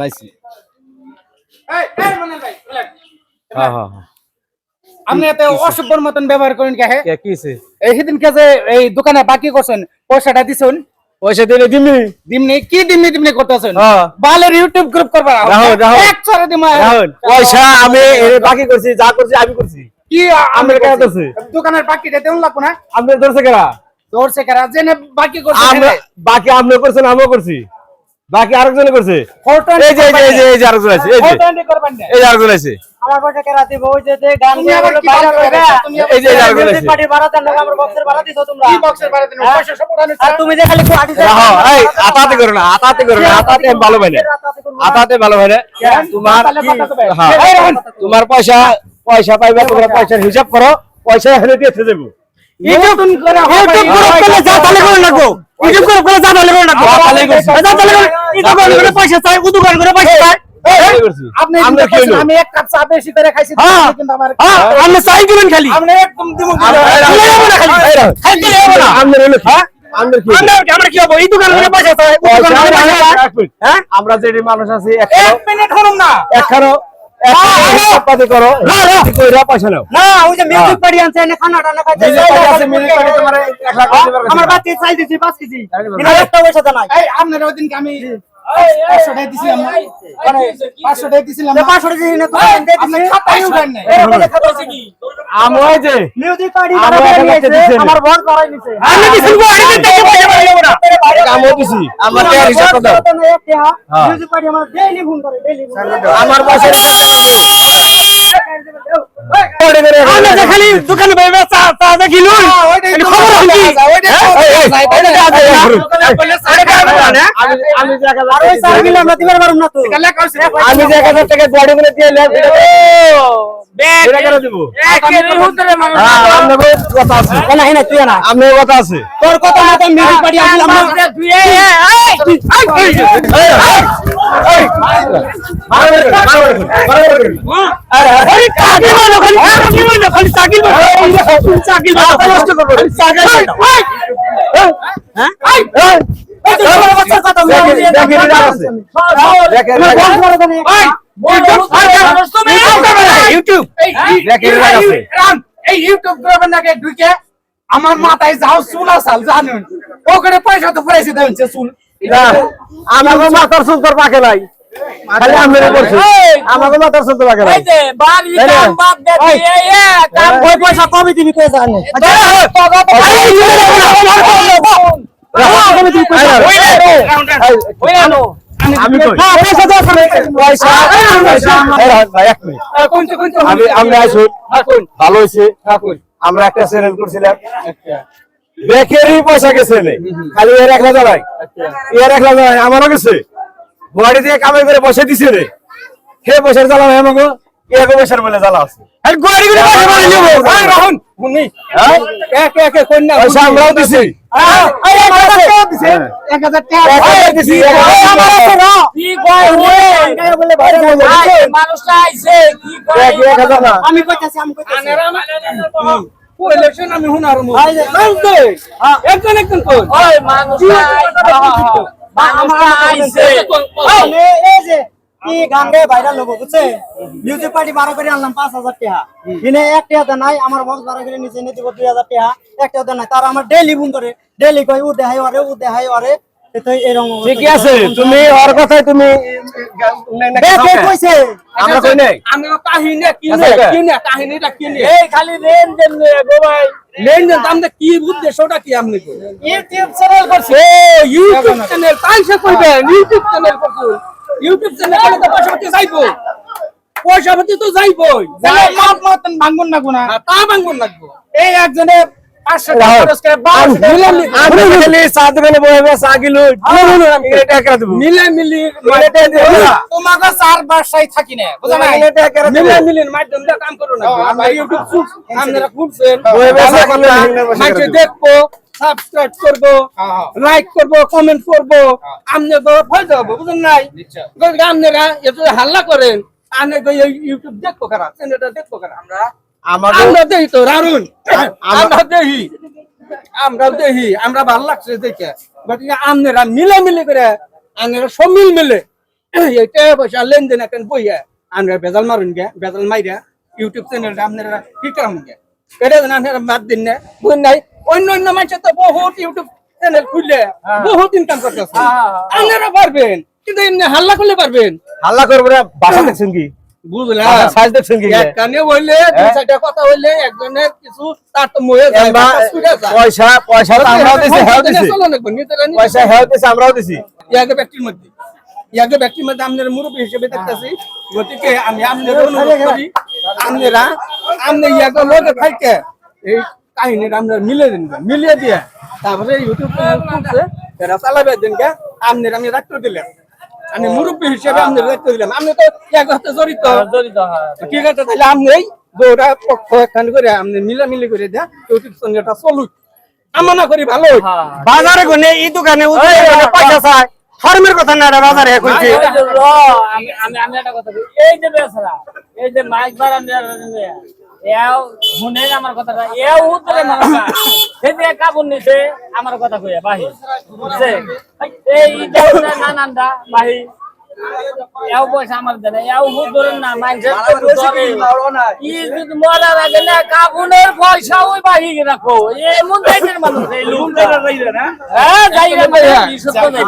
চালাইছি। হ্যাঁ হ্যাঁ আপনি এত অসভ্যর মতন ব্যবহার করেন কে? কি হইছে? এই সেদিনকে যে এই দোকানে বাকি করছেন পয়সাটা দিছেন, পয়সা দিলে দিমনি। দিমনি কি দিমনি করতেছেন? হ্যাঁ। বালের ইউটিউব গ্রুপ করবা। রাহুল এক চরে দিমা। রাহুল পয়সা আমি বাকি করছি, যা করছি আমি করছি। কি আমরা কেন করছি? দোকানের বাকিটা দেন লাগবো না? আপনি ধরছে কেরা? দৌড়ছে কারা জেনে বাকি করছেন? আমরা বাকি আপনি করছেন, আমিও করছি, বাকি আরেকজনে করছে। এই যে আরেকজন আছে, এই যে আরেকজন আছে। আমার পয়সা কেরা দিব? ওই যে গান তুমি আবার কি ভাইরাল বাকি হবে। এই যে আরেকজন আছে। পার্টি ভাড়া দেন না, আমরা বক্সের ভাড়া দিছো তোমরা। কি বক্সের বাইরে দেন? পয়সা সব উড়ানো। আর তুমি যে খালি কোয়াটি রাহো, এই আতাতে করো না, আতাতে করো না, আতাতে ভালো হয় না, আতাতে ভালো হয় না। তোমার হ্যাঁ, তোমার পয়সা পাইবা, তোমরা পয়সার হিসাব করো, পয়সা হেলে দিয়ে থেকে যাবো। ইউটিউব করে ইউটিউব করে যা তালে করে রাখো, ইউটিউব করে যা তালে করে রাখো, যা তালে করে ইউটিউব করে পয়সা চাই, উদুকান করে পয়সা চাই। আপনি আমি এক কাপ চা বেশি করে খাইছি কিন্তু আমার আমরা চাই দিবেন খালি, আপনি একদম দিমু আমরা কি হবো? এই দোকান করে পয়সা চাই, হ্যাঁ আমরা যে মানুষ আছি, এক মিনিট হরুম না একখানো পাতি করো, পয়সা নাও। না, ওই যে মিউজিক পার্টি আনছে এনে খানা টানা খাইতে। আমার বাতি চাই দিছি 5 কেজি। এটা একটা পয়সা দেন নাই। এই আপনার ওই দিন আমি 500 টাকা দিছিলাম না, মানে 500 টাকা দিছিলাম না, 500 টাকা দিছি না তো দেন আপনি খাতাই উঠান নাই। আমি ওই যে মিউজিক পার্টি ভাড়া করে নিয়েছে, আমার বর ধরাই নিছে। আমি দিছি গো, আমি থেকে পয়সা পাইবো না, আমি দিছি, আমাকে আর হিসাব দাও। মিউজিক পার্টি আমার ডেইলি ফোন করে, ডেইলি ফোন করে। আমার পয়সা আমরা যে খালি দোকানে বাইবে চা দেখিলু, খবর কি? আমি যে 1000 আর ওই চার মিলে আমরা দিবার পারুম না তো। আমি যে 1000 টাকা গাড়ি করে দিয়ে লেখ এটা করে দেব। আপনাদের কথা আছে না না তুই না, আপনাদের কথা আছে, তোর কথা মতন মিউজিক পার্টি আসলাম না। আমার মাথায় যাও চুল আসাল জানুন ওখানে পয়সা তো পড়াইছে দেন চুল আমার মাথার চুল তোর পাকে নাই, খালি আমি করছি, আমার মাথার চুল তোর পাকে নাই। ওই পয়সা কবে দিবি তুই জানে? আমি কই পয়সা আমরা আসি ভালো হয়েছে। আমরা একটা চ্যানেল করছিলাম, বেকেরই পয়সা গেছে খালি এর 1000 নাই, এর 1000 নাই, আমারও গেছে বড়ি দিয়ে কামাই করে পয়সা দিছে রে, সে পয়সার জ্বালা হয় আমাকে, এক পয়সার বলে জ্বালা আছে। পয়সা আমরাও দিছি, 1000 টাকা দিছি, আমি কইতাছি আমি কইতাছি ইলেকশন আমি হুনার মু একজন একজন কই ওই মানুষটা আইছে এই যে কি গান রে ভাইরাল হবো বুঝছে? মিউজিক পার্টি ভাড়া করে আনলাম 5000 টাকা, কিনে 1 টাকা দেন নাই, আমার বক্স ভাড়া করে নিচে নিতে 2000 টাকা, 1 টাকা দেন নাই। তার আমার ডেইলি ফোন করে, ডেইলি কই ও দেখাই ওরে তো এরকম ঠিকই আছে। তুমি ওর কথাই তুমি কে কইছে? আমরা কই নাই, আমি কাহিনী কাহিনীটা কি নিয়ে এই খালি রেন দেন গো ভাই, লেনদেন আমরা কি উদ্দেশ্যটা কি আপনি কই ইউটিউব চ্যানেল করছে। ও ইউটিউব চ্যানেল তাইসে কইবেন ইউটিউব চ্যানেল করছো, ইউটিউব চ্যানেল করে তো পয়সা পাতি তো যাইবই মাপ মতন ভাঙবন না গুনা তা ভাঙবন লাগবো। এই একজনে 500 টাকা খরচ করে 12 মিলে মিলি তোমাকে 4 বাসায় থাকি না বুঝা না, মিলে মিলি মাধ্যম দিয়ে কাম করো না। আমরা ইউটিউব আপনারা খুলছেন, মাইকে দেখবো, সাবস্ক্রাইব করবো, লাইক করবো, কমেন্ট করবো, আমনে তো ফায়দা হবে বুঝেন নাই। আপনারা এত হাল্লা করেন, আনে তো ইউটিউব দেখবো কারা, চ্যানেলটা দেখবো কারা? আমরা দেখি তো রারুন, আমরা দেখি আমরা ভালো লাগছে দেখে, আপনারা মিলে মিলে করে আপনারা সব মিলে এটা পয়সা লেনদেন এখন বইয়া আমরা বেজাল মারুন গে বেজাল মাইরা ইউটিউব চ্যানেলটা আপনারা কি করেন গে এটা জানা আপনারা বাদ দিন না বুঝুন নাই অন্য অন্য মানুষ তো বহুত ইউটিউব চ্যানেল খুললে বহুত ইনকাম করতেছে আপনারা পারবেন কিন্তু এমনি হাল্লা করলে পারবেন হাল্লা করবো না বাসা দেখছেন কি বুঝলাম সাইজ দেখছেন কি একখানে বললে দুই চারটা কথা বললে একজনের কিছু তার তো ময়ে যায় পয়সা পয়সা তো আমরাও দিছি হেও দিছি পয়সা হেও দিছি আমরাও দিছি ইয়াকে ব্যক্তির মধ্যে আপনার মুরব্বী হিসেবে দেখতেছি গতিকে আমি আপনার অনুরোধ করি আপনারা আপনি ইয়াকে লোকে থাকতে এই কাহিনীটা আপনার মিলিয়ে দিয়ে তারপরে ইউটিউব চ্যানেল খুলছে এরা চালাবে দিনকে আপনার আমি রাখতে দিলাম আমি মুরব্বী হিসেবে আপনার রাখতে দিলাম আপনি তো এক হাতে জড়িত ঠিক আছে তাহলে আপনি দুটা পক্ষ একখান করে আপনি মিলামিলি করে দেয়া ইউটিউব চ্যানেলটা চলুক আমনা করি ভালো বাজারে গনে এই দোকানে পয়সা চায় ফার্মের কথা না বাজারে কইছি আমি একটা কথা বলি এই যে বেসরা এই যে মাইক বারান এও শুনে আমার কথাটা এও উত্তরে মানুষ সে যে কাপড় নিছে আমার কথা কইয়া বাহি বুঝছে এই নানানদা বাহি এও পয়সা আমার দেন এও হুদ ধরেন না মাইন্ডসেট ই যদি মরার আগে না কাপড়ের পয়সা ওই বাহি রাখো এমন টাইপের মানুষ এই লোকটা হ্যাঁ যাই রে ভাই কি সত্য নাই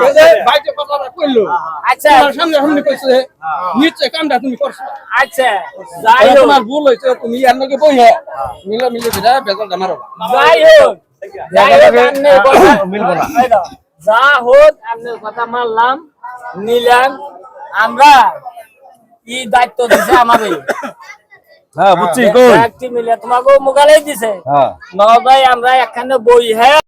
বাইরে কথাটা কইলো আচ্ছা তোমার সামনে কইছে নিচে কামটা তুমি করছো আচ্ছা যাই হোক তোমার ভুল হইছে তুমি এর লগে বইয়া মিলামিলি করে বেজালটা মারো যাই হোক আপনি কথা মিলবো না যা হোক আপনি কথা মানলাম নিলাম আমরা কি দায়িত্ব দিছে আমাদের হ্যাঁ বুঝছি কই একটি মিলে তোমাকে মোগালাই দিছে হ্যাঁ নবাই আমরা একখানে বই হ্যাঁ